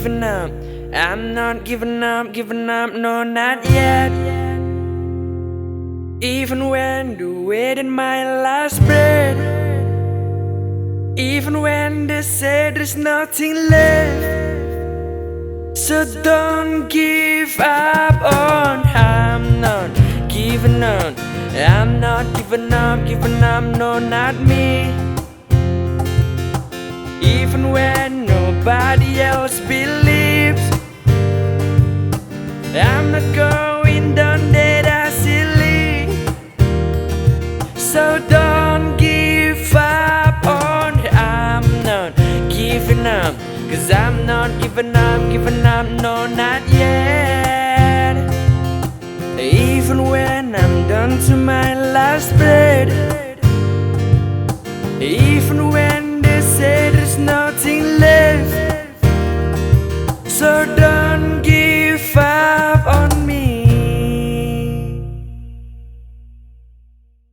giving up. I'm not giving up, no, not yet. Even when the weight in my last breath, even when they say there's nothing left. So don't give up on. I'm not giving up. I'm not giving up, no, not me. Even when nobody else believes, I'm not going down that silly. So don't give up on. I'm not giving up, 'cause I'm not giving up, no, not yet. Even when I'm down to my last breath,